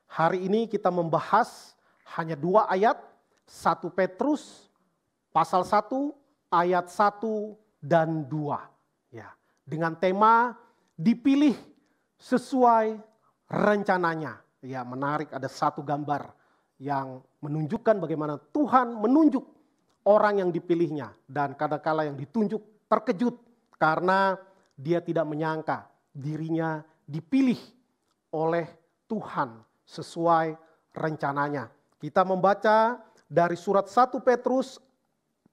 Hari ini kita membahas hanya 2 ayat, 1 Petrus pasal 1 ayat 1 dan 2. Ya, dengan tema dipilih sesuai rencananya. Ya, menarik, ada satu gambar yang menunjukkan bagaimana Tuhan menunjuk orang yang dipilihnya, dan kadangkala yang ditunjuk terkejut karena dia tidak menyangka dirinya dipilih oleh Tuhan sesuai rencananya. Kita membaca dari surat 1 Petrus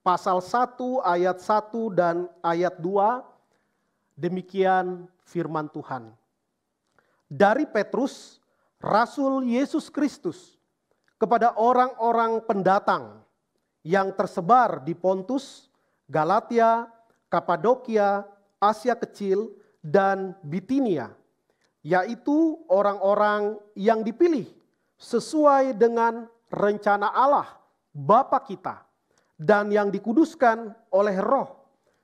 pasal 1 ayat 1 dan ayat 2. Demikian firman Tuhan. Dari Petrus, Rasul Yesus Kristus, kepada orang-orang pendatang yang tersebar di Pontus, Galatia, Kapadokia, Asia Kecil, dan Bitinia, yaitu orang-orang yang dipilih sesuai dengan rencana Allah Bapa kita, dan yang dikuduskan oleh Roh,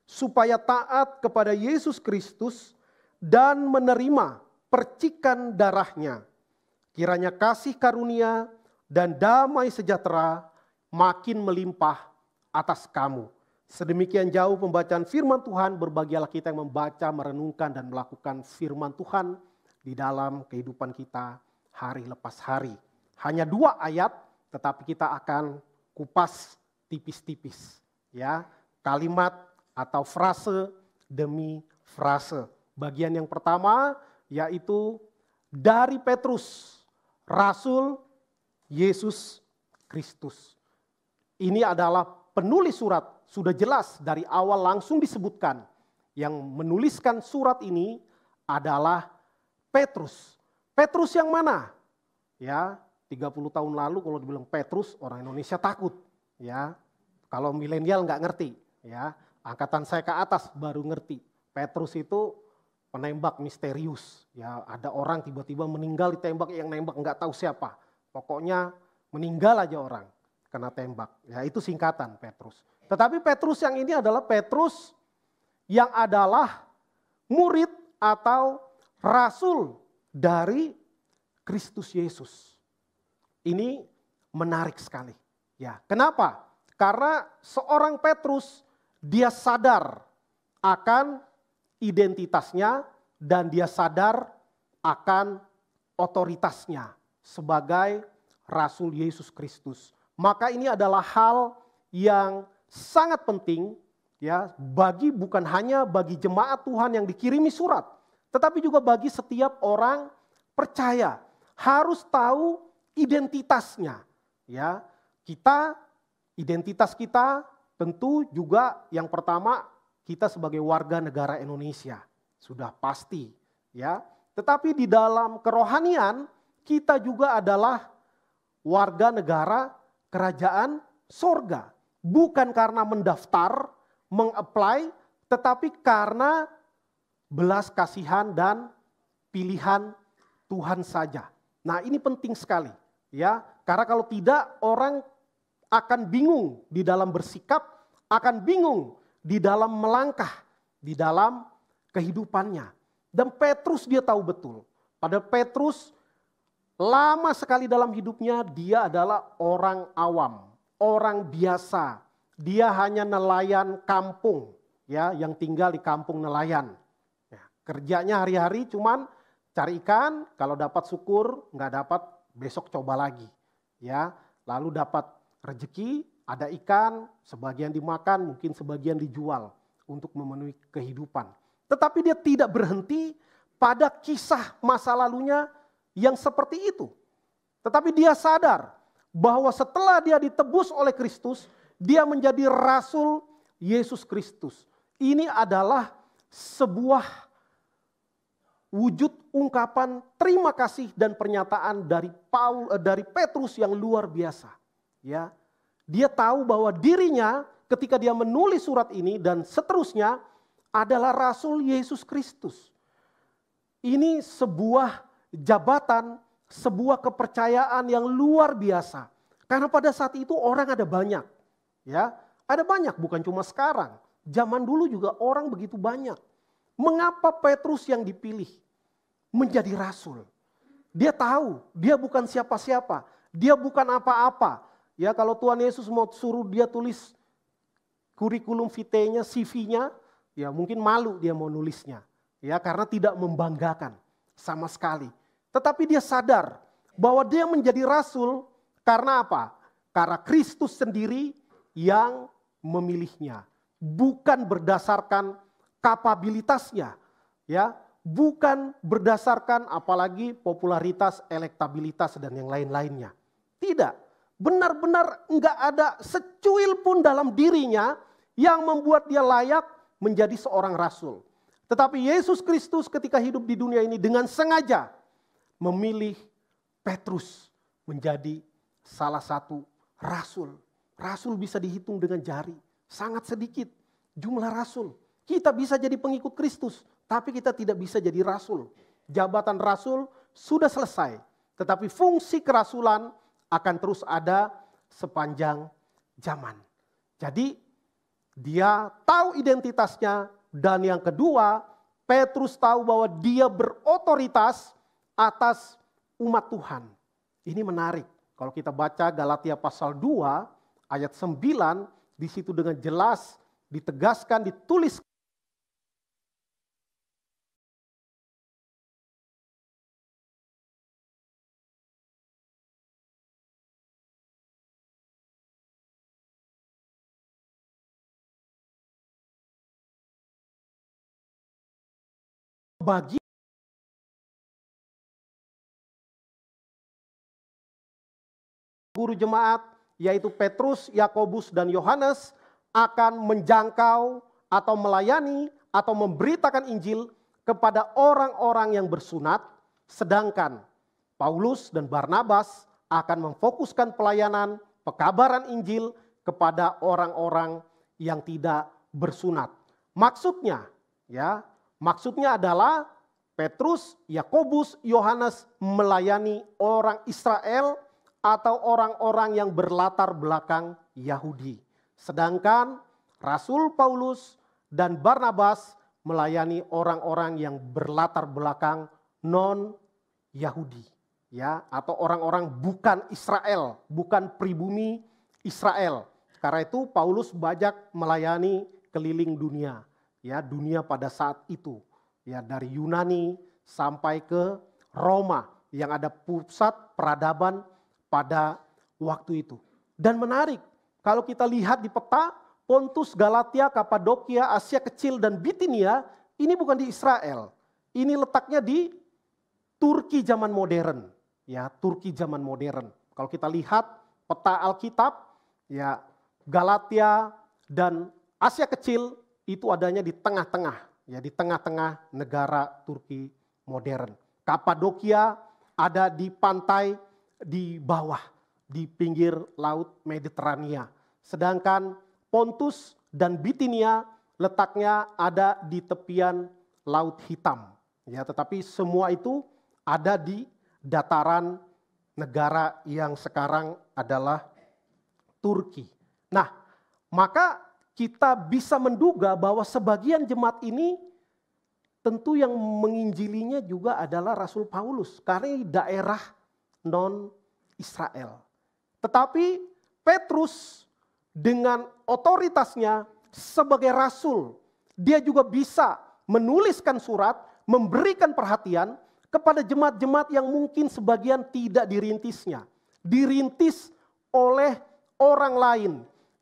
supaya taat kepada Yesus Kristus dan menerima percikan darahnya. Kiranya kasih karunia dan damai sejahtera makin melimpah atas kamu. Sedemikian jauh pembacaan firman Tuhan, berbahagialah kita yang membaca, merenungkan, dan melakukan firman Tuhan di dalam kehidupan kita hari lepas hari. Hanya 2 ayat, tetapi kita akan kupas tipis-tipis. Ya, kalimat atau frase demi frase. Bagian yang pertama yaitu dari Petrus, Rasul Yesus Kristus. Ini adalah penulis surat, sudah jelas dari awal langsung disebutkan. Yang menuliskan surat ini adalah Petrus. Petrus yang mana? Ya, 30 tahun lalu kalau dibilang Petrus, orang Indonesia takut. Ya, kalau milenial nggak ngerti. Ya, angkatan saya ke atas baru ngerti. Petrus itu penembak misterius. Ya, ada orang tiba-tiba meninggal ditembak, yang nembak nggak tahu siapa. Pokoknya meninggal aja orang kena tembak. Ya, itu singkatan Petrus. Tetapi Petrus yang ini adalah Petrus yang adalah murid atau rasul dari Kristus Yesus. Ini menarik sekali. Ya, kenapa? Karena seorang Petrus dia sadar akan identitasnya dan dia sadar akan otoritasnya sebagai Rasul Yesus Kristus. Maka ini adalah hal yang sangat penting ya, bagi bukan hanya bagi jemaat Tuhan yang dikirimi surat, tetapi juga bagi setiap orang percaya harus tahu identitasnya. Ya, identitas kita tentu juga yang pertama kita sebagai warga negara Indonesia sudah pasti ya. Tetapi di dalam kerohanian kita juga adalah warga negara kerajaan sorga. Bukan karena mendaftar, mengapply, tetapi karena belas kasihan dan pilihan Tuhan saja. Nah, ini penting sekali ya. Karena kalau tidak orang akan bingung di dalam bersikap, akan bingung di dalam melangkah, di dalam kehidupannya. Dan Petrus dia tahu betul. Padahal Petrus lama sekali dalam hidupnya dia adalah orang awam, orang biasa. Dia hanya nelayan kampung, ya, yang tinggal di kampung nelayan. Ya, kerjanya hari-hari cuman cari ikan, kalau dapat syukur, nggak dapat besok coba lagi. Ya, lalu dapat rezeki, ada ikan, sebagian dimakan, mungkin sebagian dijual untuk memenuhi kehidupan. Tetapi dia tidak berhenti pada kisah masa lalunya yang seperti itu. Tetapi dia sadar bahwa setelah dia ditebus oleh Kristus, dia menjadi Rasul Yesus Kristus. Ini adalah sebuah wujud ungkapan terima kasih dan pernyataan dari Petrus yang luar biasa. Ya, dia tahu bahwa dirinya ketika dia menulis surat ini dan seterusnya adalah Rasul Yesus Kristus. Ini sebuah jabatan, sebuah kepercayaan yang luar biasa. Karena pada saat itu orang ada banyak. Ya, ada banyak, bukan cuma sekarang. Zaman dulu juga orang begitu banyak. Mengapa Petrus yang dipilih menjadi rasul? Dia tahu, dia bukan siapa-siapa, dia bukan apa-apa. Ya, kalau Tuhan Yesus mau suruh dia tulis kurikulum vitae-nya, CV-nya, ya mungkin malu dia mau nulisnya. Ya, karena tidak membanggakan sama sekali. Tetapi dia sadar bahwa dia menjadi rasul karena apa? Karena Kristus sendiri yang memilihnya, bukan berdasarkan kapabilitasnya, ya, bukan berdasarkan apalagi popularitas, elektabilitas dan yang lain-lainnya. Tidak, benar-benar enggak ada secuil pun dalam dirinya yang membuat dia layak menjadi seorang rasul. Tetapi Yesus Kristus ketika hidup di dunia ini dengan sengaja memilih Petrus menjadi salah satu rasul. Rasul bisa dihitung dengan jari, sangat sedikit jumlah rasul. Kita bisa jadi pengikut Kristus, tapi kita tidak bisa jadi rasul. Jabatan rasul sudah selesai, tetapi fungsi kerasulan akan terus ada sepanjang zaman. Jadi dia tahu identitasnya, dan yang kedua, Petrus tahu bahwa dia berotoritas atas umat Tuhan. Ini menarik. Kalau kita baca Galatia pasal 2 ayat 9, di situ dengan jelas ditegaskan, ditulis bagi guru jemaat, yaitu Petrus, Yakobus, dan Yohanes akan menjangkau atau melayani atau memberitakan Injil kepada orang-orang yang bersunat, sedangkan Paulus dan Barnabas akan memfokuskan pelayanan pekabaran Injil kepada orang-orang yang tidak bersunat. Maksudnya adalah Petrus, Yakobus, Yohanes melayani orang Israel atau orang-orang yang berlatar belakang Yahudi. Sedangkan Rasul Paulus dan Barnabas melayani orang-orang yang berlatar belakang non-Yahudi, ya, atau orang-orang bukan Israel, bukan pribumi Israel. Karena itu Paulus banyak melayani keliling dunia, ya, dunia pada saat itu, ya, dari Yunani sampai ke Roma yang ada pusat peradaban pada waktu itu. Dan menarik, kalau kita lihat di peta, Pontus, Galatia, Kapadokia, Asia Kecil, dan Bitinia, ini bukan di Israel. Ini letaknya di Turki zaman modern. Ya, Turki zaman modern. Kalau kita lihat peta Alkitab, ya, Galatia dan Asia Kecil itu adanya di tengah-tengah, ya, di tengah-tengah negara Turki modern. Kapadokia ada di pantai di bawah, di pinggir laut Mediterania. Sedangkan Pontus dan Bitinia letaknya ada di tepian Laut Hitam. Ya, tetapi semua itu ada di dataran negara yang sekarang adalah Turki. Nah, maka kita bisa menduga bahwa sebagian jemaat ini tentu yang menginjilinya juga adalah Rasul Paulus, karena daerah non-Israel. Tetapi Petrus dengan otoritasnya sebagai rasul, dia juga bisa menuliskan surat, memberikan perhatian kepada jemaat-jemaat yang mungkin sebagian tidak dirintisnya. Dirintis oleh orang lain.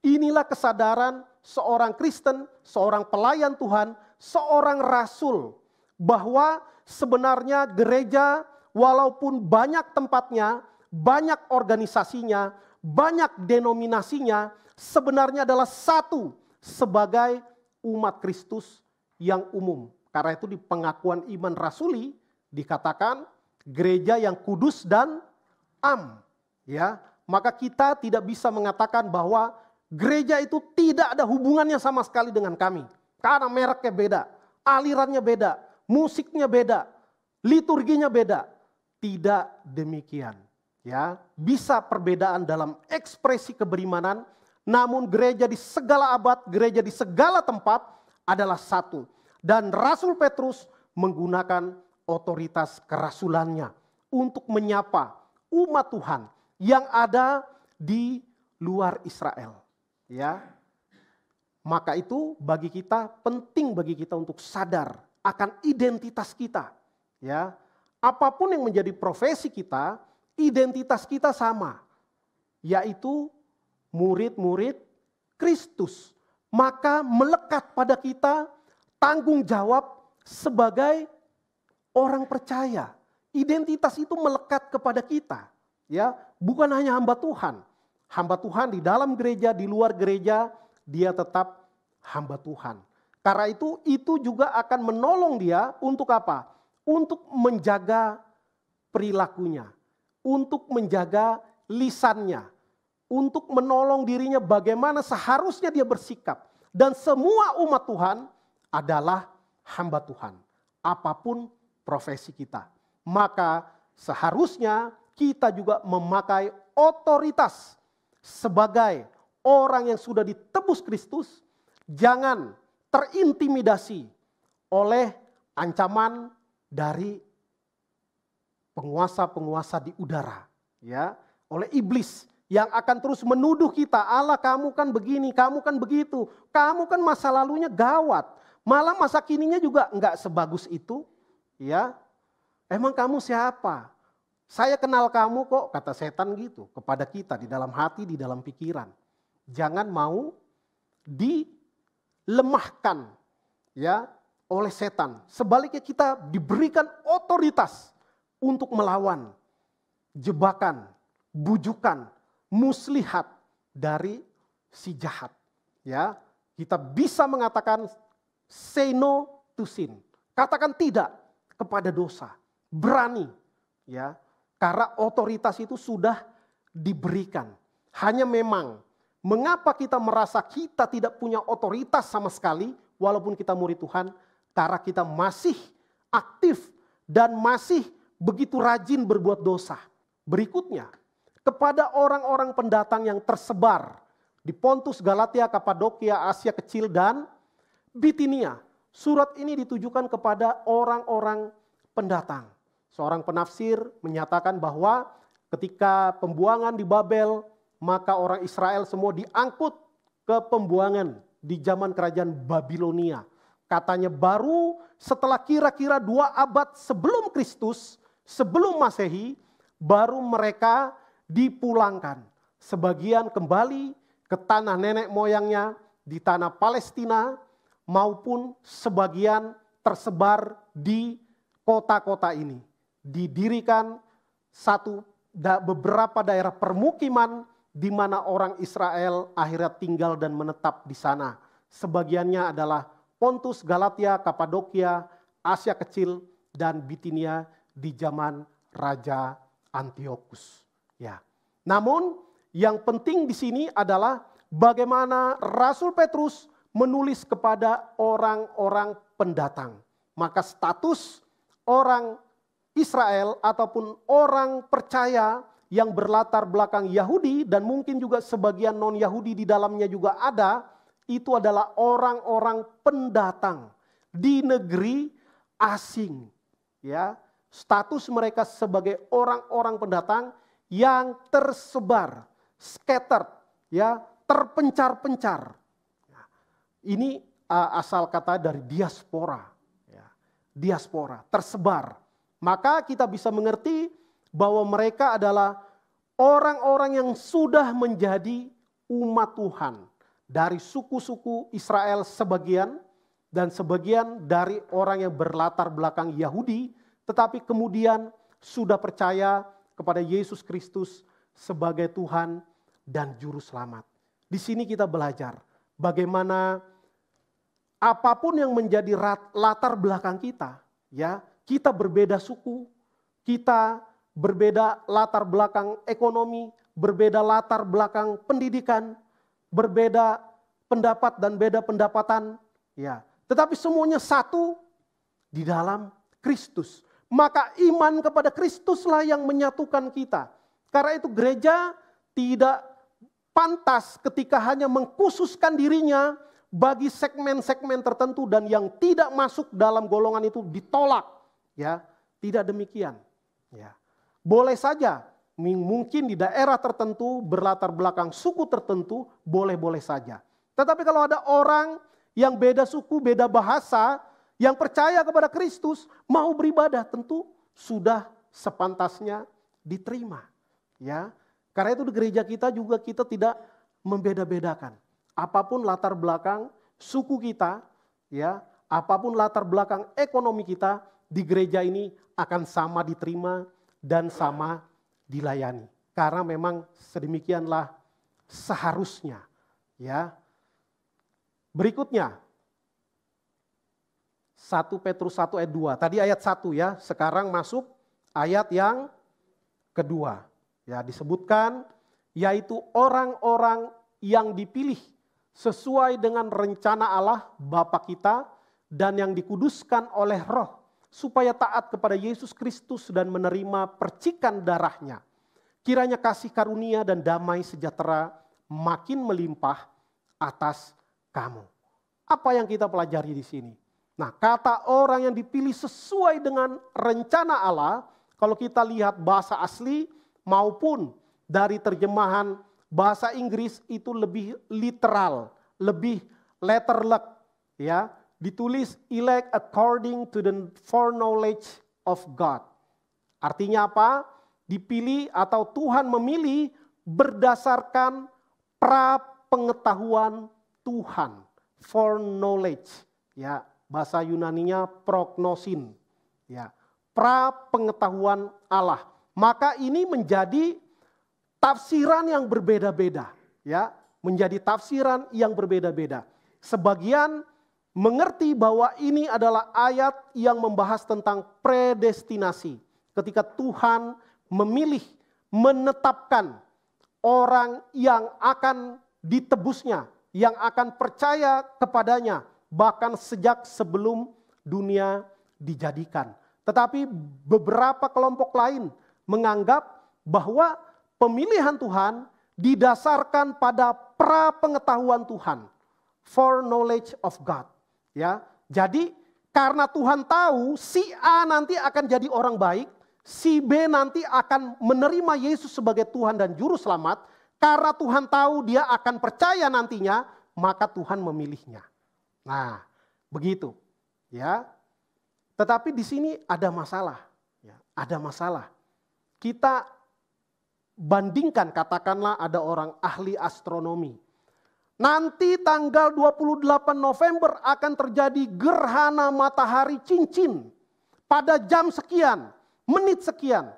Inilah kesadaran seorang Kristen, seorang pelayan Tuhan, seorang rasul, bahwa sebenarnya gereja walaupun banyak tempatnya, banyak organisasinya, banyak denominasinya, sebenarnya adalah satu sebagai umat Kristus yang umum. Karena itu di pengakuan iman rasuli dikatakan gereja yang kudus dan am. Ya, maka kita tidak bisa mengatakan bahwa gereja itu tidak ada hubungannya sama sekali dengan kami. Karena mereknya beda, alirannya beda, musiknya beda, liturginya beda. Tidak demikian. Ya, bisa perbedaan dalam ekspresi keberimanan, namun gereja di segala abad, gereja di segala tempat adalah satu. Dan Rasul Petrus menggunakan otoritas kerasulannya untuk menyapa umat Tuhan yang ada di luar Israel. Ya, maka itu penting bagi kita untuk sadar akan identitas kita. Ya, apapun yang menjadi profesi kita, identitas kita sama, yaitu murid-murid Kristus. Maka melekat pada kita tanggung jawab sebagai orang percaya. Identitas itu melekat kepada kita. Ya, bukan hanya hamba Tuhan. Hamba Tuhan di dalam gereja, di luar gereja, dia tetap hamba Tuhan. Karena itu juga akan menolong dia untuk apa? Untuk menjaga perilakunya, untuk menjaga lisannya, untuk menolong dirinya bagaimana seharusnya dia bersikap. Dan semua umat Tuhan adalah hamba Tuhan, apapun profesi kita. Maka seharusnya kita juga memakai otoritas sebagai orang yang sudah ditebus Kristus. Jangan terintimidasi oleh ancaman dari penguasa-penguasa di udara, ya, oleh iblis yang akan terus menuduh kita, Allah kamu kan begini, kamu kan begitu, kamu kan masa lalunya gawat, malah masa kininya juga enggak sebagus itu, ya. Emang kamu siapa? Saya kenal kamu kok, kata setan gitu kepada kita di dalam hati, di dalam pikiran. Jangan mau dilemahkan, ya, oleh setan. Sebaliknya kita diberikan otoritas untuk melawan jebakan, bujukan, muslihat dari si jahat. Ya, kita bisa mengatakan say no to sin. Katakan tidak kepada dosa. Berani, ya. Karena otoritas itu sudah diberikan. Hanya memang mengapa kita merasa kita tidak punya otoritas sama sekali walaupun kita murid Tuhan? Karena kita masih aktif dan masih begitu rajin berbuat dosa. Berikutnya, kepada orang-orang pendatang yang tersebar di Pontus, Galatia, Kapadokia, Asia Kecil, dan Bitinia. Surat ini ditujukan kepada orang-orang pendatang. Seorang penafsir menyatakan bahwa ketika pembuangan di Babel, maka orang Israel semua diangkut ke pembuangan di zaman kerajaan Babilonia. Katanya baru setelah kira-kira 2 abad sebelum Kristus, sebelum Masehi, baru mereka dipulangkan. Sebagian kembali ke tanah nenek moyangnya di tanah Palestina, maupun sebagian tersebar di kota-kota ini. Didirikan beberapa daerah permukiman di mana orang Israel akhirnya tinggal dan menetap di sana. Sebagiannya adalah Pontus, Galatia, Kapadokia, Asia Kecil, dan Bitinia di zaman Raja Antiochus. Ya. Namun yang penting di sini adalah bagaimana Rasul Petrus menulis kepada orang-orang pendatang. Maka status orang Israel ataupun orang percaya yang berlatar belakang Yahudi dan mungkin juga sebagian non-Yahudi di dalamnya juga ada, itu adalah orang-orang pendatang di negeri asing. Ya, status mereka sebagai orang-orang pendatang yang tersebar, scattered, ya, terpencar-pencar. Ini asal kata dari diaspora, ya, diaspora, tersebar. Maka kita bisa mengerti bahwa mereka adalah orang-orang yang sudah menjadi umat Tuhan. Dari suku-suku Israel sebagian dan sebagian dari orang yang berlatar belakang Yahudi, tetapi kemudian sudah percaya kepada Yesus Kristus sebagai Tuhan dan Juru Selamat. Di sini kita belajar bagaimana apapun yang menjadi latar belakang kita, ya, kita berbeda suku, kita berbeda latar belakang ekonomi, berbeda latar belakang pendidikan, berbeda pendapat dan beda pendapatan, ya. Tetapi semuanya satu di dalam Kristus. Maka iman kepada Kristuslah yang menyatukan kita. Karena itu gereja tidak pantas ketika hanya mengkhususkan dirinya bagi segmen-segmen tertentu dan yang tidak masuk dalam golongan itu ditolak, ya. Tidak demikian, ya. boleh saja. Mungkin di daerah tertentu, berlatar belakang suku tertentu, boleh-boleh saja. Tetapi kalau ada orang yang beda suku, beda bahasa, yang percaya kepada Kristus, mau beribadah, tentu sudah sepantasnya diterima. Ya, karena itu di gereja kita juga kita tidak membeda-bedakan. Apapun latar belakang suku kita, ya, apapun latar belakang ekonomi kita, di gereja ini akan sama diterima dan sama dilayani. Karena memang sedemikianlah seharusnya. Ya. Berikutnya 1 Petrus 1 ayat 2. Tadi ayat 1 ya, sekarang masuk ayat yang kedua. Ya, disebutkan yaitu orang-orang yang dipilih sesuai dengan rencana Allah Bapa kita dan yang dikuduskan oleh Roh supaya taat kepada Yesus Kristus dan menerima percikan darahnya. Kiranya kasih karunia dan damai sejahtera makin melimpah atas kamu. Apa yang kita pelajari di sini? Nah, kata orang yang dipilih sesuai dengan rencana Allah, kalau kita lihat bahasa asli maupun dari terjemahan bahasa Inggris itu lebih literal, lebih letterlek, ya. Ditulis elect according to the foreknowledge of God. Artinya apa? Dipilih atau Tuhan memilih berdasarkan pra-pengetahuan Tuhan. Foreknowledge. Ya, bahasa Yunaninya prognosin. Ya, pra-pengetahuan Allah. Maka ini menjadi tafsiran yang berbeda-beda. Ya, menjadi tafsiran yang berbeda-beda. Sebagian mengerti bahwa ini adalah ayat yang membahas tentang predestinasi. Ketika Tuhan memilih, menetapkan orang yang akan ditebusnya, yang akan percaya kepadanya, bahkan sejak sebelum dunia dijadikan. Tetapi beberapa kelompok lain menganggap bahwa pemilihan Tuhan didasarkan pada pra-pengetahuan Tuhan. Foreknowledge of God. Ya, jadi karena Tuhan tahu si A nanti akan jadi orang baik, si B nanti akan menerima Yesus sebagai Tuhan dan Juru Selamat, karena Tuhan tahu dia akan percaya nantinya, maka Tuhan memilihnya. Nah, begitu. Ya. Tetapi di sini ada masalah. Ya, ada masalah. Kita bandingkan, katakanlah ada orang ahli astronomi. Nanti tanggal 28 November akan terjadi gerhana matahari cincin pada jam sekian, menit sekian.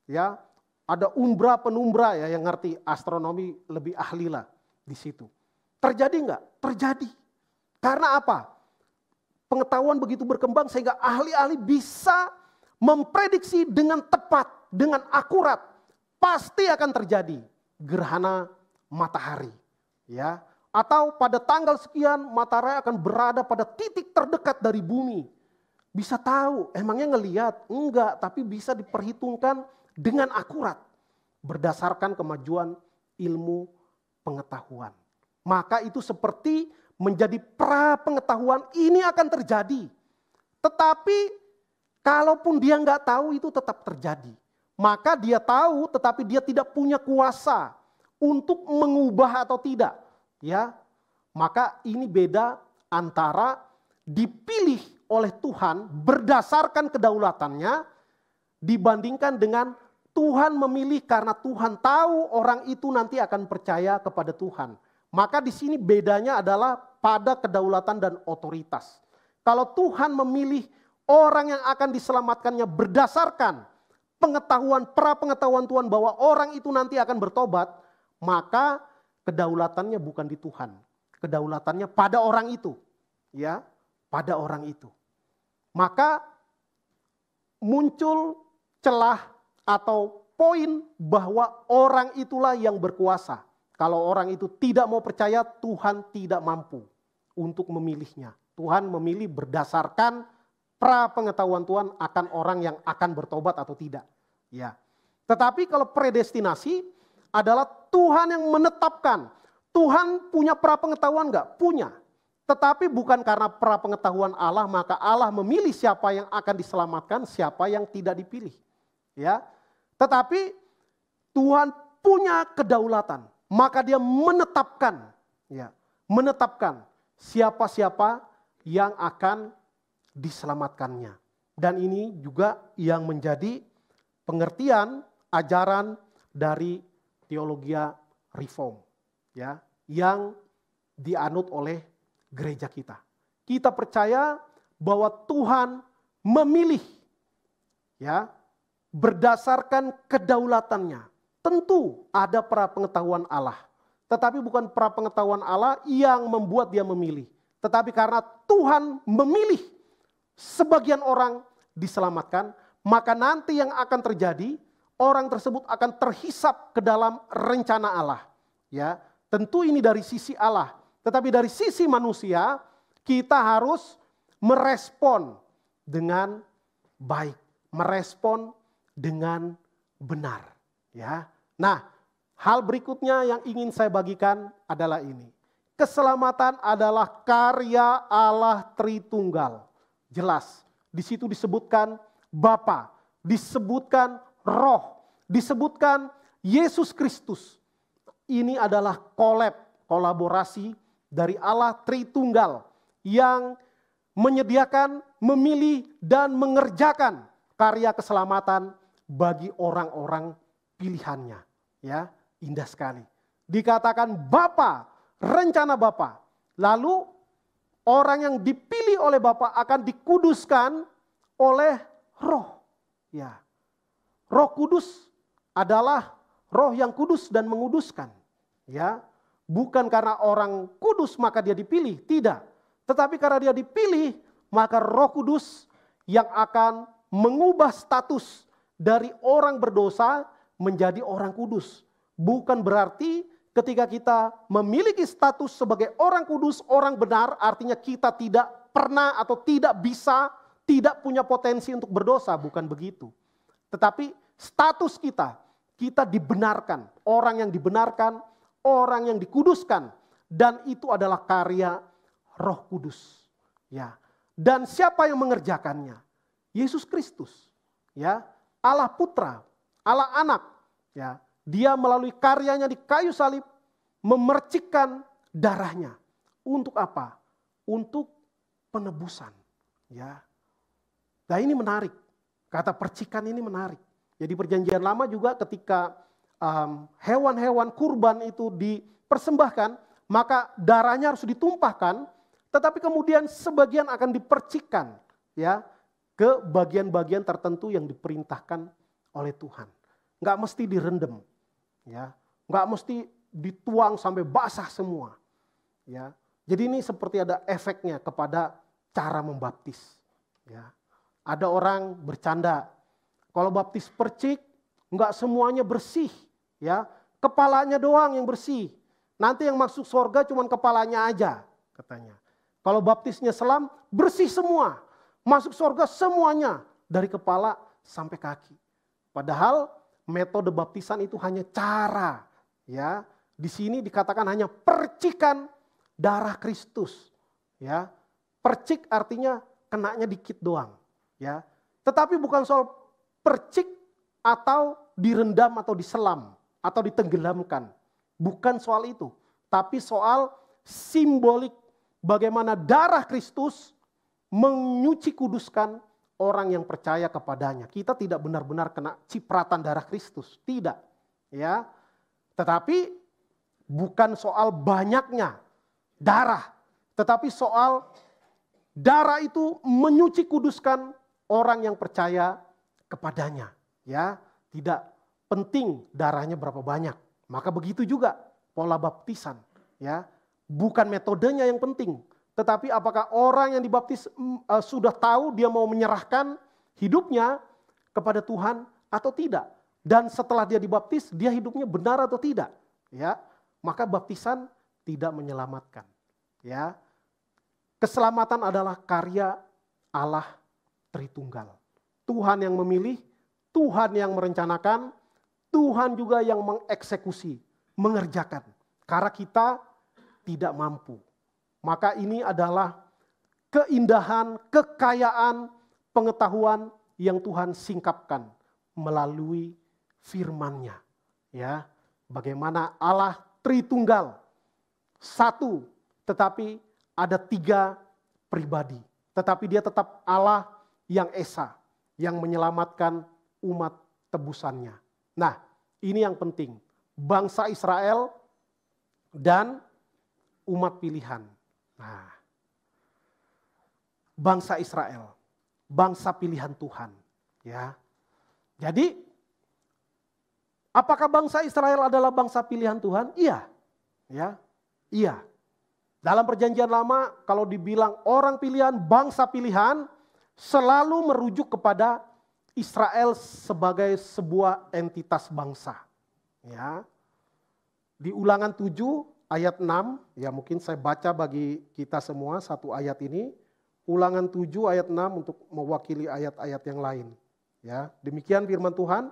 Ya, ada umbra penumbra ya yang ngerti astronomi lebih ahli lah di situ. Terjadi enggak? Terjadi. Karena apa? Pengetahuan begitu berkembang sehingga ahli-ahli bisa memprediksi dengan tepat, dengan akurat, pasti akan terjadi gerhana matahari. Ya. Atau pada tanggal sekian matahari akan berada pada titik terdekat dari bumi. Bisa tahu, emangnya ngelihat? Enggak, tapi bisa diperhitungkan dengan akurat. Berdasarkan kemajuan ilmu pengetahuan. Maka itu seperti menjadi pra-pengetahuan ini akan terjadi. Tetapi kalaupun dia enggak tahu itu tetap terjadi. Maka dia tahu tetapi dia tidak punya kuasa untuk mengubah atau tidak. Ya, maka ini beda antara dipilih oleh Tuhan berdasarkan kedaulatannya dibandingkan dengan Tuhan memilih karena Tuhan tahu orang itu nanti akan percaya kepada Tuhan. Maka di sini bedanya adalah pada kedaulatan dan otoritas. Kalau Tuhan memilih orang yang akan diselamatkannya berdasarkan pengetahuan, pra-pengetahuan Tuhan bahwa orang itu nanti akan bertobat, maka kedaulatannya bukan di Tuhan. Kedaulatannya pada orang itu. Ya, pada orang itu. Maka muncul celah atau poin bahwa orang itulah yang berkuasa. Kalau orang itu tidak mau percaya, Tuhan tidak mampu untuk memilihnya. Tuhan memilih berdasarkan pra-pengetahuan Tuhan akan orang yang akan bertobat atau tidak. Ya. Tetapi kalau predestinasi adalah Tuhan yang menetapkan. Tuhan punya pra-pengetahuan enggak? Punya. Tetapi bukan karena pra-pengetahuan Allah, maka Allah memilih siapa yang akan diselamatkan, siapa yang tidak dipilih. Ya. Tetapi Tuhan punya kedaulatan, maka dia menetapkan, ya, menetapkan siapa-siapa yang akan diselamatkannya. Dan ini juga yang menjadi pengertian ajaran dari teologi reform, ya, yang dianut oleh gereja kita. Kita percaya bahwa Tuhan memilih, ya, berdasarkan kedaulatannya. Tentu ada prapengetahuan Allah, tetapi bukan prapengetahuan Allah yang membuat dia memilih, tetapi karena Tuhan memilih sebagian orang diselamatkan, maka nanti yang akan terjadi, orang tersebut akan terhisap ke dalam rencana Allah. Ya, tentu ini dari sisi Allah, tetapi dari sisi manusia kita harus merespon dengan baik, merespon dengan benar. Ya, nah, hal berikutnya yang ingin saya bagikan adalah ini. Keselamatan adalah karya Allah Tritunggal. Jelas, di situ disebutkan Bapa, disebutkan Roh, disebutkan Yesus Kristus. Ini adalah kolaborasi dari Allah Tritunggal yang menyediakan, memilih, dan mengerjakan karya keselamatan bagi orang-orang pilihannya. Ya, indah sekali. Dikatakan Bapa, rencana Bapa. Lalu orang yang dipilih oleh Bapa akan dikuduskan oleh Roh. Ya. Roh Kudus adalah Roh yang kudus dan menguduskan. Ya. Bukan karena orang kudus maka dia dipilih, tidak. Tetapi karena dia dipilih, maka Roh Kudus yang akan mengubah status dari orang berdosa menjadi orang kudus. Bukan berarti ketika kita memiliki status sebagai orang kudus, orang benar, artinya kita tidak pernah atau tidak bisa, tidak punya potensi untuk berdosa, bukan begitu. Tetapi status kita dibenarkan, orang yang dibenarkan, orang yang dikuduskan, dan itu adalah karya Roh Kudus. Ya. Dan siapa yang mengerjakannya? Yesus Kristus. Ya, Allah Putra, Allah Anak. Ya, dia melalui karyanya di kayu salib memercikkan darahnya. Untuk apa? Untuk penebusan. Ya. Nah, ini menarik. Kata percikan ini menarik. Jadi perjanjian lama juga ketika hewan-hewan kurban itu dipersembahkan, maka darahnya harus ditumpahkan, tetapi kemudian sebagian akan dipercikkan, ya, ke bagian-bagian tertentu yang diperintahkan oleh Tuhan. Nggak mesti direndam, ya, nggak mesti dituang sampai basah semua, ya. Jadi ini seperti ada efeknya kepada cara membaptis, ya. Ada orang bercanda, kalau baptis percik nggak semuanya bersih, ya, kepalanya doang yang bersih. Nanti yang masuk surga cuma kepalanya aja, katanya. Kalau baptisnya selam bersih semua, masuk surga semuanya dari kepala sampai kaki. Padahal metode baptisan itu hanya cara, ya. Di sini dikatakan hanya percikan darah Kristus, ya. Percik artinya kenanya dikit doang, ya. Tetapi bukan soal percik atau direndam atau diselam atau ditenggelamkan. Bukan soal itu, tapi soal simbolik bagaimana darah Kristus menyuci kuduskan orang yang percaya kepadanya. Kita tidak benar-benar kena cipratan darah Kristus, tidak, ya. Tetapi bukan soal banyaknya darah, tetapi soal darah itu menyuci kuduskan orang yang percaya kepadanya, ya. Tidak penting darahnya berapa banyak. Maka begitu juga pola baptisan, ya. Bukan metodenya yang penting, tetapi apakah orang yang dibaptis sudah tahu dia mau menyerahkan hidupnya kepada Tuhan atau tidak. Dan setelah dia dibaptis, dia hidupnya benar atau tidak, ya. Maka baptisan tidak menyelamatkan, ya. Keselamatan adalah karya Allah Tritunggal. Tuhan yang memilih, Tuhan yang merencanakan, Tuhan juga yang mengeksekusi, mengerjakan. Karena kita tidak mampu. Maka ini adalah keindahan, kekayaan, pengetahuan yang Tuhan singkapkan melalui firman-Nya. Ya, bagaimana Allah Tritunggal, satu, tetapi ada 3 pribadi. Tetapi dia tetap Allah yang esa, yang menyelamatkan umat tebusannya. Nah, ini yang penting. Bangsa Israel dan umat pilihan. Nah, bangsa Israel, bangsa pilihan Tuhan. Ya, jadi apakah bangsa Israel adalah bangsa pilihan Tuhan? Iya. Ya. Iya. Dalam perjanjian lama kalau dibilang orang pilihan, bangsa pilihan selalu merujuk kepada Israel sebagai sebuah entitas bangsa. Ya. Di Ulangan 7 ayat 6, ya mungkin saya baca bagi kita semua satu ayat ini. Ulangan 7 ayat 6 untuk mewakili ayat-ayat yang lain. Ya, demikian firman Tuhan.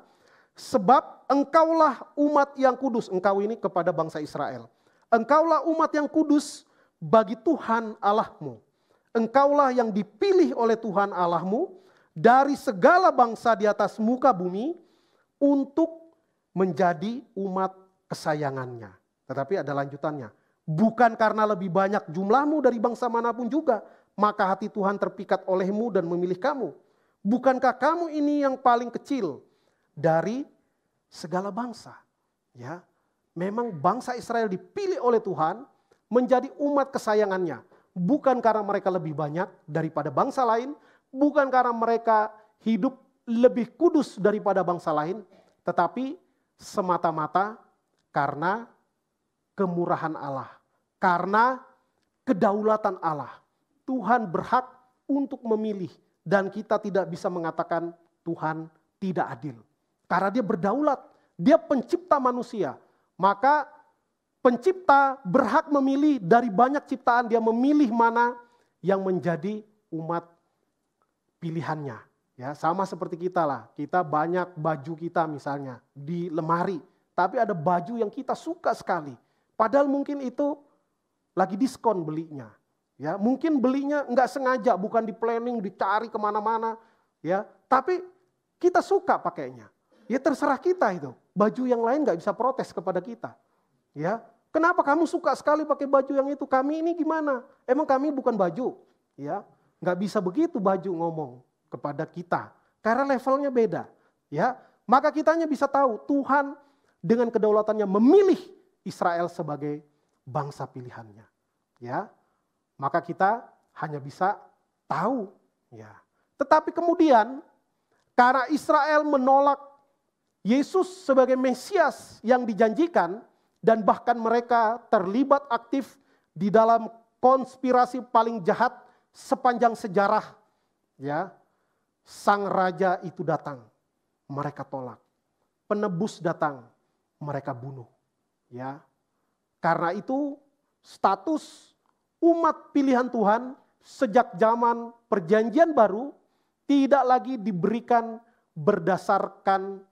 Sebab engkaulah umat yang kudus, engkau ini kepada bangsa Israel. Engkaulah umat yang kudus bagi Tuhan Allahmu. Engkaulah yang dipilih oleh Tuhan Allahmu dari segala bangsa di atas muka bumi untuk menjadi umat kesayangannya. Tetapi ada lanjutannya. Bukan karena lebih banyak jumlahmu dari bangsa manapun juga, maka hati Tuhan terpikat olehmu dan memilih kamu. Bukankah kamu ini yang paling kecil dari segala bangsa? Ya, memang bangsa Israel dipilih oleh Tuhan menjadi umat kesayangannya. Bukan karena mereka lebih banyak daripada bangsa lain, bukan karena mereka hidup lebih kudus daripada bangsa lain, tetapi semata-mata karena kemurahan Allah, karena kedaulatan Allah. Tuhan berhak untuk memilih. Dan kita tidak bisa mengatakan Tuhan tidak adil. Karena dia berdaulat, dia pencipta manusia. Maka pencipta berhak memilih dari banyak ciptaan, dia memilih mana yang menjadi umat pilihannya. Ya, sama seperti kita lah, kita banyak baju kita misalnya di lemari. Tapi ada baju yang kita suka sekali. Padahal mungkin itu lagi diskon belinya. Ya, mungkin belinya nggak sengaja, bukan di planning, dicari kemana-mana, ya. Tapi kita suka pakainya. Ya terserah kita itu. Baju yang lain nggak bisa protes kepada kita. Ya, kenapa kamu suka sekali pakai baju yang itu? Kami ini gimana? Emang kami bukan baju? Ya, nggak bisa begitu baju ngomong kepada kita. Karena levelnya beda. Ya, maka kitanya bisa tahu Tuhan dengan kedaulatannya memilih Israel sebagai bangsa pilihannya. Ya. Maka kita hanya bisa tahu. Ya. Tetapi kemudian karena Israel menolak Yesus sebagai Mesias yang dijanjikan dan bahkan mereka terlibat aktif di dalam konspirasi paling jahat sepanjang sejarah. Ya. Sang raja itu datang, mereka tolak. Penebus datang, mereka bunuh. Ya. Karena itu status umat pilihan Tuhan sejak zaman perjanjian baru tidak lagi diberikan berdasarkan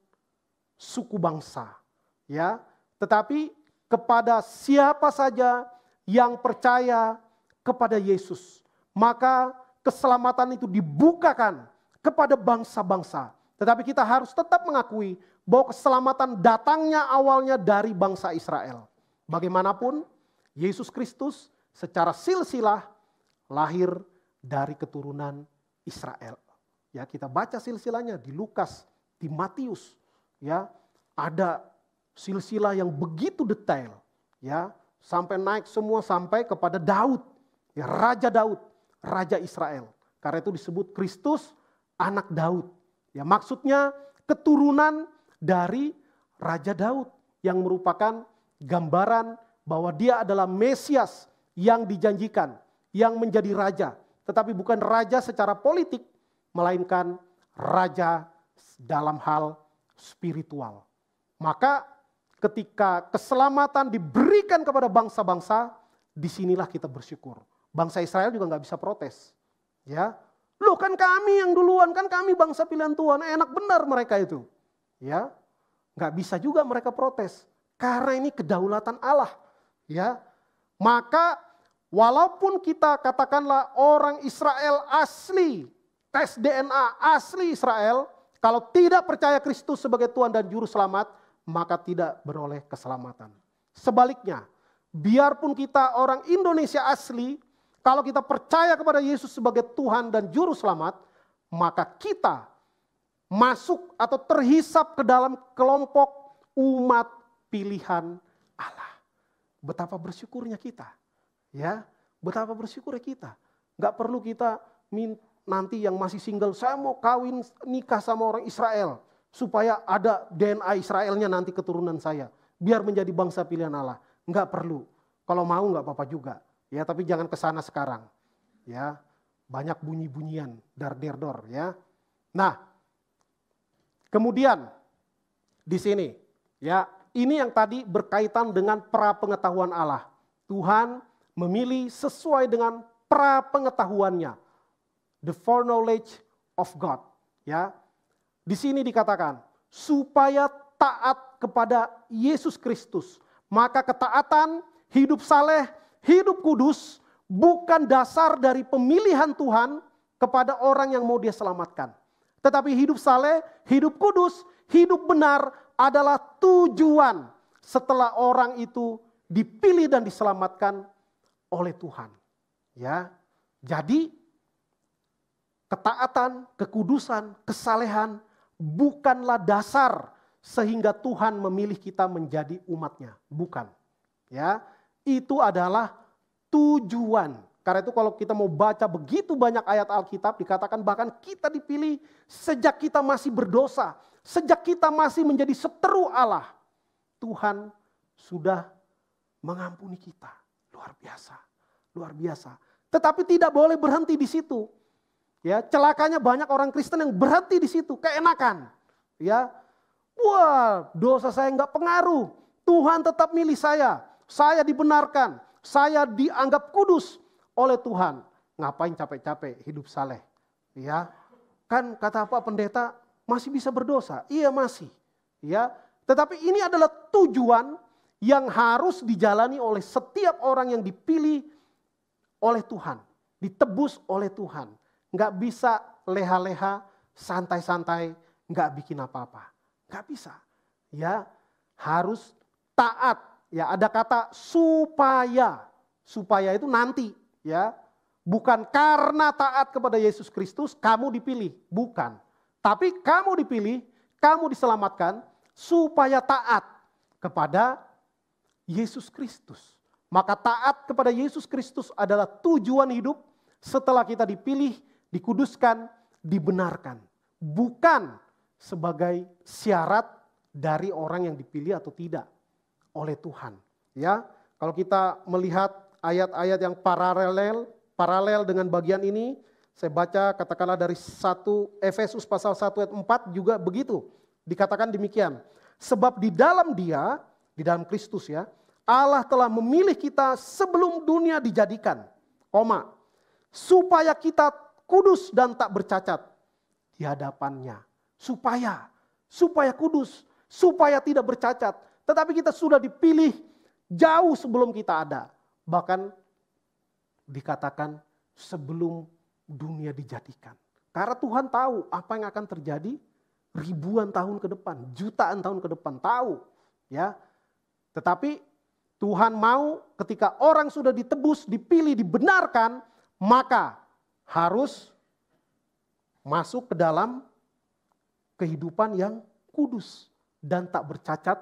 suku bangsa, ya, tetapi kepada siapa saja yang percaya kepada Yesus, maka keselamatan itu dibukakan kepada bangsa-bangsa. Tetapi kita harus tetap mengakui bahwa keselamatan datangnya awalnya dari bangsa Israel. Bagaimanapun Yesus Kristus secara silsilah lahir dari keturunan Israel. Ya, kita baca silsilahnya di Lukas, di Matius. Ya, ada silsilah yang begitu detail. Ya, sampai naik semua sampai kepada Daud. Ya, Raja Daud, Raja Israel. Karena itu disebut Kristus anak Daud. Ya, maksudnya keturunan dari Raja Daud yang merupakan gambaran bahwa dia adalah Mesias yang dijanjikan, yang menjadi raja. Tetapi bukan raja secara politik, melainkan raja dalam hal spiritual. Maka ketika keselamatan diberikan kepada bangsa-bangsa, disinilah kita bersyukur. Bangsa Israel juga nggak bisa protes. Ya, loh kan kami yang duluan, kan kami bangsa pilihan Tuhan, enak benar mereka itu. Ya, nggak bisa juga mereka protes. Karena ini kedaulatan Allah. Ya, maka walaupun kita katakanlah orang Israel asli, tes DNA asli Israel, Kalau tidak percaya Kristus sebagai Tuhan dan Juru Selamat, maka tidak beroleh keselamatan. Sebaliknya, biarpun kita orang Indonesia asli, kalau kita percaya kepada Yesus sebagai Tuhan dan Juru Selamat, maka kita masuk atau terhisap ke dalam kelompok umat pilihan Allah. Betapa bersyukurnya kita. Ya, betapa bersyukurnya kita. Gak perlu kita nanti yang masih single, saya mau kawin nikah sama orang Israel. Supaya ada DNA Israelnya nanti keturunan saya. Biar menjadi bangsa pilihan Allah. Gak perlu. Kalau mau gak apa-apa juga. Ya, tapi jangan kesana sekarang. Ya, banyak bunyi-bunyian, dar-der-dor. Ya. Nah, kemudian di sini, ya, ini yang tadi berkaitan dengan pra-pengetahuan Allah. Tuhan memilih sesuai dengan pra-pengetahuannya. The foreknowledge of God. Ya, di sini dikatakan supaya taat kepada Yesus Kristus. Maka ketaatan, hidup saleh, hidup kudus bukan dasar dari pemilihan Tuhan kepada orang yang mau Dia selamatkan. Tetapi hidup saleh, hidup kudus, hidup benar adalah tujuan setelah orang itu dipilih dan diselamatkan oleh Tuhan. Ya, jadi ketaatan, kekudusan, kesalehan bukanlah dasar sehingga Tuhan memilih kita menjadi umatnya. Bukan. Ya, itu adalah tujuan. Karena itu kalau kita mau baca begitu banyak ayat Alkitab, dikatakan bahkan kita dipilih sejak kita masih berdosa. Sejak kita masih menjadi seteru Allah. Tuhan sudah mengampuni kita. Luar biasa. Luar biasa. Tetapi tidak boleh berhenti di situ. Ya, celakanya banyak orang Kristen yang berhenti di situ, keenakan. Ya, wah, dosa saya nggak pengaruh. Tuhan tetap milih saya dibenarkan, saya dianggap kudus oleh Tuhan. Ngapain capek-capek hidup saleh? Ya, kan kata apa pendeta, masih bisa berdosa? Iya masih. Ya, tetapi ini adalah tujuan yang harus dijalani oleh setiap orang yang dipilih oleh Tuhan, ditebus oleh Tuhan. Nggak bisa leha-leha, santai-santai, nggak bikin apa-apa. Nggak bisa. Ya, harus taat. Ya, ada kata supaya. Supaya itu nanti. Ya, bukan karena taat kepada Yesus Kristus kamu dipilih. Bukan. Tapi kamu dipilih, kamu diselamatkan supaya taat kepada Yesus Kristus. Maka taat kepada Yesus Kristus adalah tujuan hidup setelah kita dipilih, dikuduskan, dibenarkan. Bukan sebagai syarat dari orang yang dipilih atau tidak oleh Tuhan. Ya, kalau kita melihat ayat-ayat yang paralel dengan bagian ini, saya baca katakanlah dari 1 Efesus pasal 1 ayat 4 juga begitu. Dikatakan demikian. Sebab di dalam Dia, di dalam Kristus ya, Allah telah memilih kita sebelum dunia dijadikan. Supaya kita kudus dan tak bercacat di hadapannya. Supaya kudus, supaya tidak bercacat. Tetapi kita sudah dipilih jauh sebelum kita ada. Bahkan dikatakan sebelum dunia dijadikan. Karena Tuhan tahu apa yang akan terjadi ribuan tahun ke depan, jutaan tahun ke depan, tahu. Ya. Tetapi Tuhan mau ketika orang sudah ditebus, dipilih, dibenarkan, maka harus masuk ke dalam kehidupan yang kudus dan tak bercacat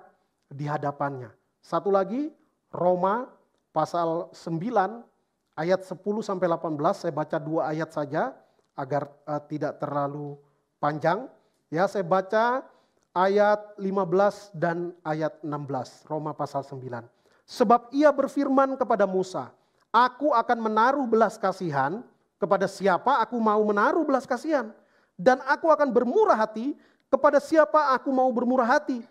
di hadapannya. Satu lagi, Roma pasal 9 ayat 10 sampai 18, saya baca 2 ayat saja agar tidak terlalu panjang. Ya, saya baca ayat 15 dan ayat 16, Roma pasal 9. Sebab ia berfirman kepada Musa, aku akan menaruh belas kasihan kepada siapa aku mau menaruh belas kasihan. Dan aku akan bermurah hati kepada siapa aku mau bermurah hati.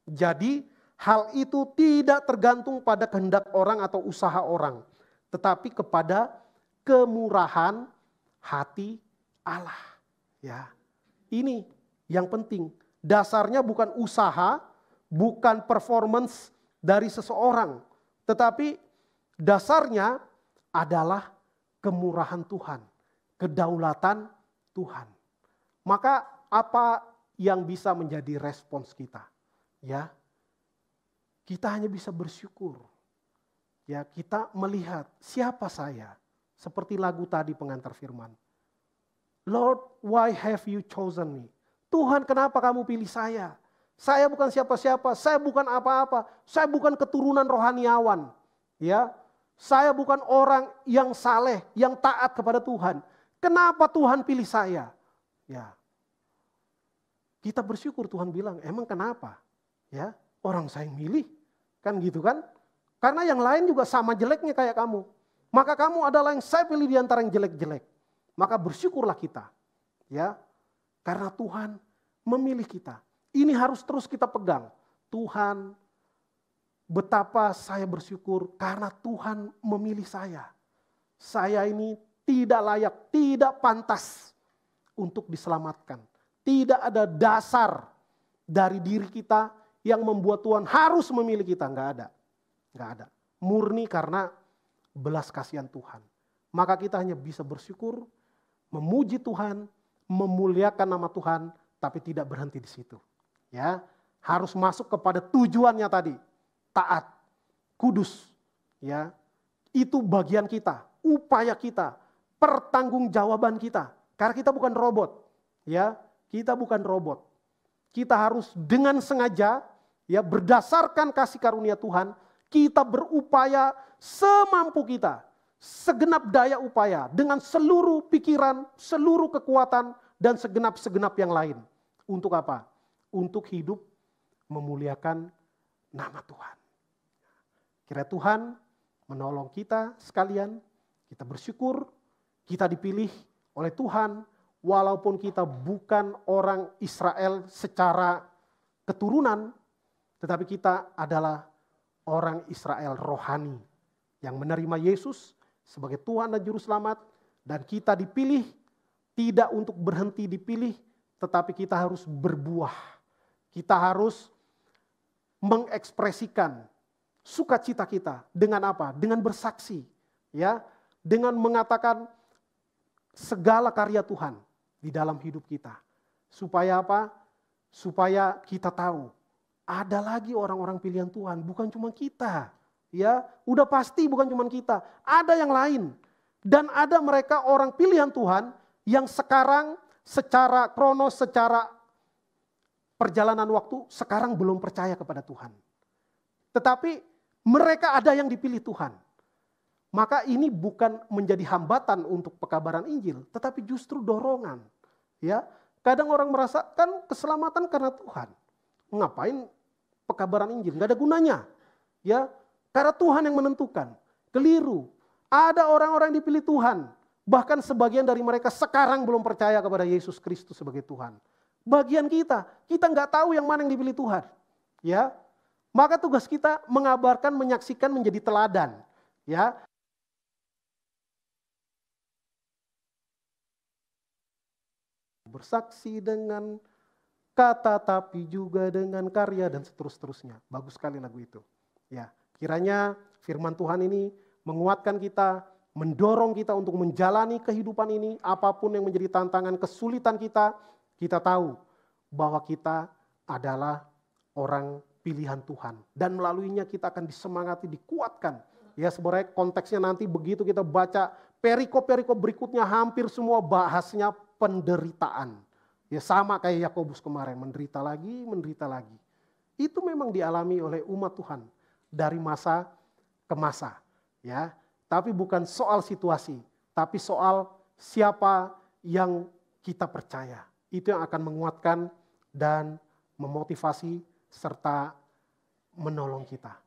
Jadi hal itu tidak tergantung pada kehendak orang atau usaha orang. Tetapi kepada kemurahan hati Allah. Ya, ini yang penting. Dasarnya bukan usaha, bukan performance dari seseorang. Tetapi dasarnya adalah kemurahan Tuhan, kedaulatan Tuhan. Maka apa yang bisa menjadi respons kita. Ya, kita hanya bisa bersyukur. Ya, kita melihat siapa saya. Seperti lagu tadi pengantar firman. Lord, why have you chosen me? Tuhan, kenapa kamu pilih saya? Saya bukan siapa-siapa, saya bukan apa-apa, saya bukan keturunan rohaniawan. Ya, saya bukan orang yang saleh, yang taat kepada Tuhan. Kenapa Tuhan pilih saya? Ya, kita bersyukur. Tuhan bilang, emang kenapa? Ya, orang saya yang milih, kan gitu kan? Karena yang lain juga sama jeleknya kayak kamu. Maka kamu adalah yang saya pilih di antara yang jelek-jelek. Maka bersyukurlah kita. Ya, karena Tuhan memilih kita. Ini harus terus kita pegang. Tuhan, betapa saya bersyukur karena Tuhan memilih saya. Saya ini tidak layak, tidak pantas untuk diselamatkan. Tidak ada dasar dari diri kita yang membuat Tuhan harus memilih kita. Enggak ada. Enggak ada. Murni karena belas kasihan Tuhan. Maka kita hanya bisa bersyukur, memuji Tuhan, memuliakan nama Tuhan, tapi tidak berhenti di situ. Ya, harus masuk kepada tujuannya tadi, taat, kudus. Ya, itu bagian kita, upaya kita, pertanggungjawaban kita. Karena kita bukan robot, ya, kita bukan robot. Kita harus dengan sengaja, ya, berdasarkan kasih karunia Tuhan, kita berupaya semampu kita, segenap daya upaya, dengan seluruh pikiran, seluruh kekuatan, dan segenap-segenap yang lain. Untuk apa? Untuk hidup memuliakan nama Tuhan. Kira Tuhan menolong kita sekalian, kita bersyukur, kita dipilih oleh Tuhan, walaupun kita bukan orang Israel secara keturunan, tetapi kita adalah orang Israel rohani yang menerima Yesus sebagai Tuhan dan Juru Selamat, dan kita dipilih tidak untuk berhenti dipilih, tetapi kita harus berbuah. Kita harus mengekspresikan sukacita kita dengan apa? Dengan bersaksi, ya, dengan mengatakan segala karya Tuhan di dalam hidup kita. Supaya apa? Supaya kita tahu ada lagi orang-orang pilihan Tuhan, bukan cuma kita. Ya, udah pasti bukan cuma kita, ada yang lain. Dan ada mereka orang pilihan Tuhan yang sekarang secara kronos, secara perjalanan waktu sekarang belum percaya kepada Tuhan. Tetapi mereka ada yang dipilih Tuhan. Maka ini bukan menjadi hambatan untuk pekabaran Injil, tetapi justru dorongan. Ya, kadang orang merasa kan keselamatan karena Tuhan. Ngapain pekabaran Injil? Nggak ada gunanya. Ya, karena Tuhan yang menentukan. Keliru. Ada orang-orang yang dipilih Tuhan. Bahkan sebagian dari mereka sekarang belum percaya kepada Yesus Kristus sebagai Tuhan. Bagian kita nggak tahu yang mana yang dipilih Tuhan. Ya, maka tugas kita mengabarkan, menyaksikan, menjadi teladan. Ya, bersaksi dengan kata, tapi juga dengan karya dan seterusnya. Bagus sekali lagu itu. Ya, kiranya firman Tuhan ini menguatkan kita, mendorong kita untuk menjalani kehidupan ini, apapun yang menjadi tantangan, kesulitan kita tahu bahwa kita adalah orang pilihan Tuhan. Dan melaluinya kita akan disemangati, dikuatkan. Ya, sebenarnya konteksnya nanti begitu kita baca perikop-perikop berikutnya hampir semua bahasnya penderitaan. Ya, sama kayak Yakobus kemarin, menderita lagi. Itu memang dialami oleh umat Tuhan dari masa ke masa. Ya, tapi bukan soal situasi, tapi soal siapa yang kita percaya. Itu yang akan menguatkan dan memotivasi serta menolong kita.